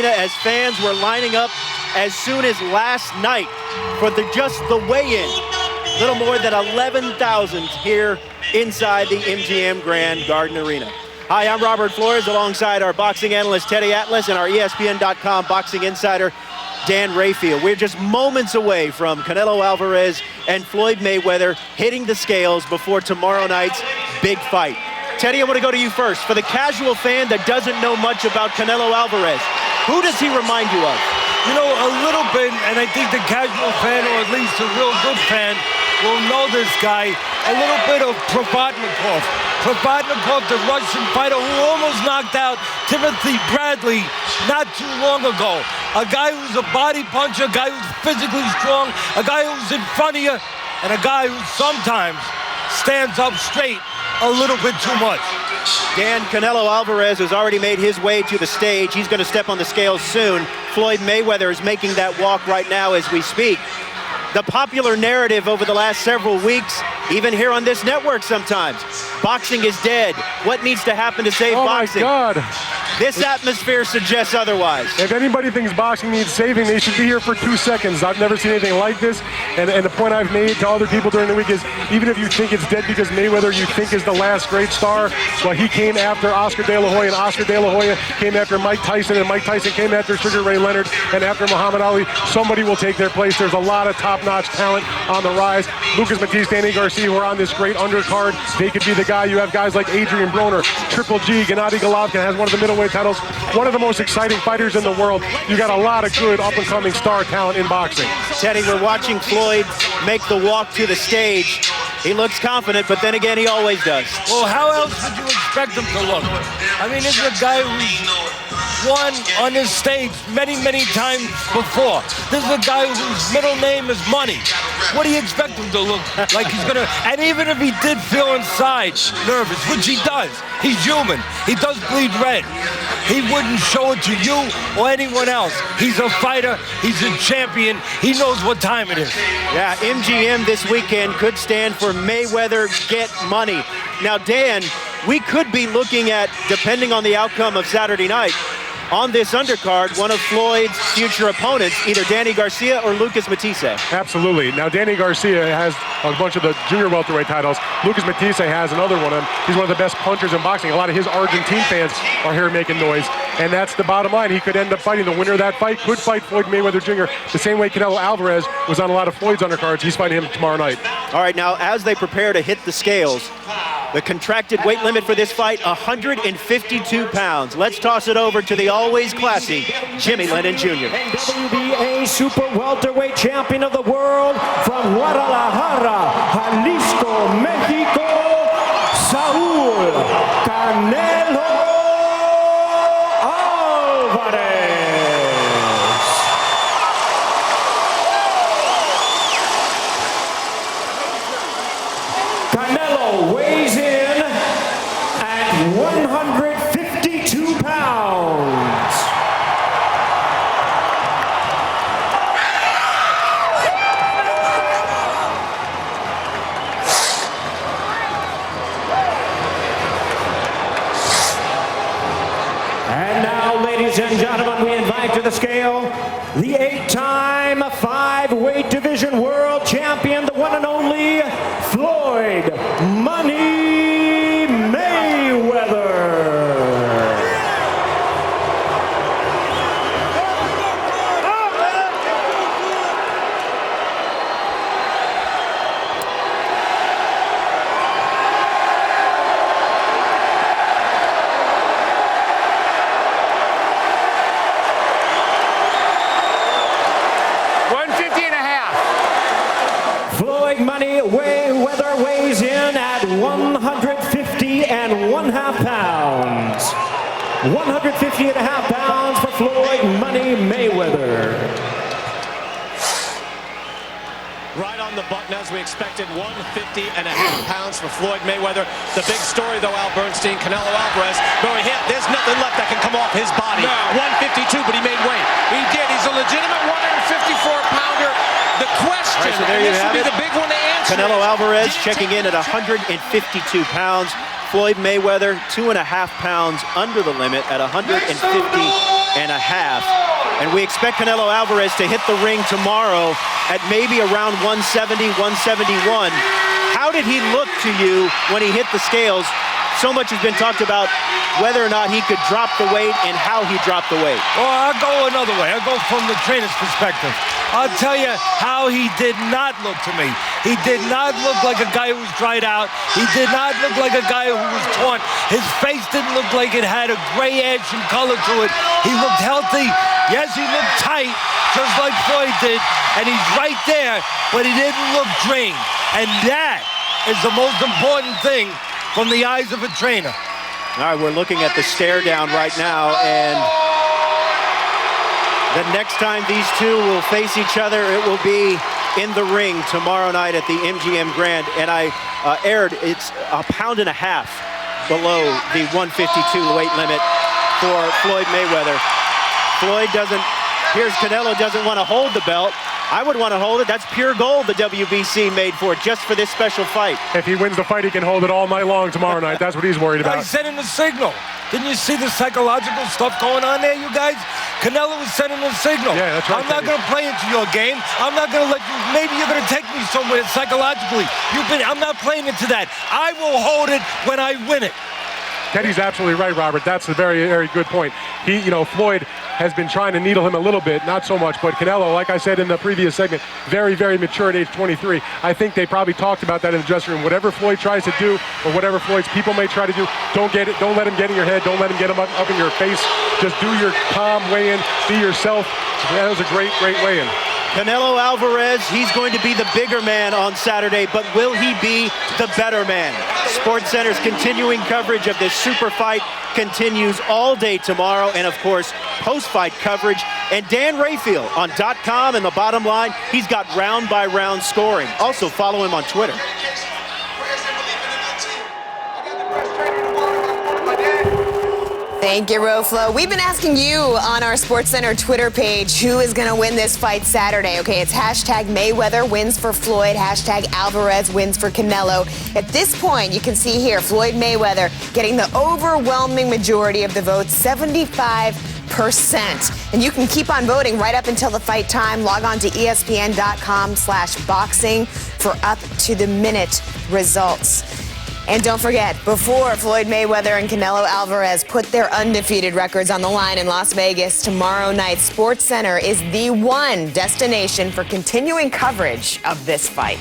Arena as fans were lining up as soon as last night for just the weigh-in. Little more than 11,000 here inside the MGM Grand Garden Arena. Hi, I'm Robert Flores alongside our boxing analyst Teddy Atlas and our ESPN.com boxing insider Dan Rayfield. We're just moments away from Canelo Alvarez and Floyd Mayweather hitting the scales before tomorrow night's big fight. Teddy, I want to go to you first. For the casual fan that doesn't know much about Canelo Alvarez, who does he remind you of? You know, a little bit, and I think the casual fan, or at least a real good fan, will know this guy. A little bit of Provodnikov. Provodnikov, the Russian fighter who almost knocked out Timothy Bradley not too long ago. A guy who's a body puncher, a guy who's physically strong, a guy who's in front of you, and a guy who sometimes stands up straight a little bit too much. Dan, Canelo Alvarez has already made his way to the stage. He's going to step on the scales soon. Floyd Mayweather is making that walk right now as we speak. The popular narrative over the last several weeks, even here on this network sometimes, boxing is dead. What needs to happen to save boxing? Oh my God. This atmosphere suggests otherwise. If anybody thinks boxing needs saving, they should be here for 2 seconds. I've never seen anything like this. And the point I've made to other people during the week is, even if you think it's dead because Mayweather you think is the last great star, well, he came after Oscar De La Hoya, and Oscar De La Hoya came after Mike Tyson, and Mike Tyson came after Sugar Ray Leonard, and after Muhammad Ali. Somebody will take their place. There's a lot of top-notch talent on the rise. Lucas Matisse, Danny Garcia, who are on this great undercard. They could be the guy. You have guys like Adrian Broner, Triple G, Gennady Golovkin has one of the middleweight titles. One of the most exciting fighters in the world. You got a lot of good up-and-coming star talent in boxing. Teddy, we're watching Floyd make the walk to the stage. He looks confident, but then again, he always does. Well, how else would you expect him to look? I mean, this is a guy who's won on this stage many, many times before. This is a guy whose middle name is Money. What do you expect him to look like? He's gonna, and even if he did feel inside nervous, which he does, he's human. He does bleed red. He wouldn't show it to you or anyone else. He's a fighter. He's a champion. He knows what time it is. Yeah, MGM this weekend could stand for Mayweather Get Money. Now, Dan, we could be looking at, depending on the outcome of Saturday night, on this undercard, one of Floyd's future opponents, either Danny Garcia or Lucas Matisse. Absolutely. Now, Danny Garcia has a bunch of the junior welterweight titles. Lucas Matisse has another one. He's one of the best punchers in boxing. A lot of his Argentine fans are here making noise. And that's the bottom line. He could end up fighting. The winner of that fight could fight Floyd Mayweather Jr. the same way Canelo Alvarez was on a lot of Floyd's undercards. He's fighting him tomorrow night. All right, now, as they prepare to hit the scales, the contracted weight limit for this fight, 152 pounds. Let's toss it over to the always classy Jimmy Lennon Jr. WBA Super Welterweight Champion of the world from Guadalajara, Jalisco, Mexico, Saul Canelo Alvarez. Canelo weighs in at 152 pounds. And now, ladies and gentlemen, we invite to the scale the 8-time 5-weight division world champion, the one and only Floyd Money Mayweather. Floyd Money Mayweather weighs in at 150.5 pounds. 150.5 pounds for Floyd Money Mayweather. Right on the button as we expected, 150.5 pounds for Floyd Mayweather. The big story though, Al Bernstein, Canelo Alvarez going hit. There's nothing left that can come off his body. No. 152, but he made weight. He did. He's a legitimate 154-pounder. The question, right, so there you this have will be it. the big one to answer. Canelo Alvarez checking in at 152 pounds. Floyd Mayweather 2.5 pounds under the limit at 150. And we expect Canelo Alvarez to hit the ring tomorrow at maybe around 170, 171. How did he look to you when he hit the scales? So much has been talked about whether or not he could drop the weight and how he dropped the weight. Well, I'll go another way. I'll go from the trainer's perspective. I'll tell you how he did not look to me. He did not look like a guy who was dried out. He did not look like a guy who was torn. His face didn't look like it had a gray edge and color to it. He looked healthy. Yes, he looked tight, just like Floyd did, and he's right there, but he didn't look drained. And that is the most important thing from the eyes of a trainer. All right, we're looking at the stare down right now, and the next time these two will face each other, it will be in the ring tomorrow night at the MGM Grand. And I aired, it's a pound and a half below the 152 weight limit for Floyd Mayweather. Floyd doesn't, here's Canelo doesn't want to hold the belt. I would want to hold it. That's pure gold the WBC made for it, just for this special fight. If he wins the fight, he can hold it all night long tomorrow night. That's what he's worried about. He's sending a signal. Didn't you see the psychological stuff going on there, you guys? Canelo was sending a signal. Yeah, that's right. I'm not going to play into your game. I'm not going to let you, maybe you're going to take me somewhere psychologically. I'm not playing into that. I will hold it when I win it. Teddy's absolutely right, Robert. That's a very, very good point. Floyd has been trying to needle him a little bit, not so much, but Canelo, like I said in the previous segment, very, very mature at age 23. I think they probably talked about that in the dressing room. Whatever Floyd tries to do, or whatever Floyd's people may try to do, don't let him get in your head, don't let him get him up in your face. Just do your calm weigh-in, be yourself. That was a great, great weigh-in. Canelo Alvarez, he's going to be the bigger man on Saturday, but will he be the better man? SportsCenter's continuing coverage of this super fight continues all day tomorrow, and of course, post-fight coverage. And Dan Rayfield on .com and The Bottom Line, he's got round-by-round scoring. Also, follow him on Twitter. Thank you, Roflo. We've been asking you on our SportsCenter Twitter page who is going to win this fight Saturday. Okay, it's hashtag Mayweather wins for Floyd, hashtag Alvarez wins for Canelo. At this point, you can see here, Floyd Mayweather getting the overwhelming majority of the votes, 75%. And you can keep on voting right up until the fight time. Log on to ESPN.com/boxing for up-to-the-minute results. And don't forget, before Floyd Mayweather and Canelo Alvarez put their undefeated records on the line in Las Vegas tomorrow night, SportsCenter is the one destination for continuing coverage of this fight.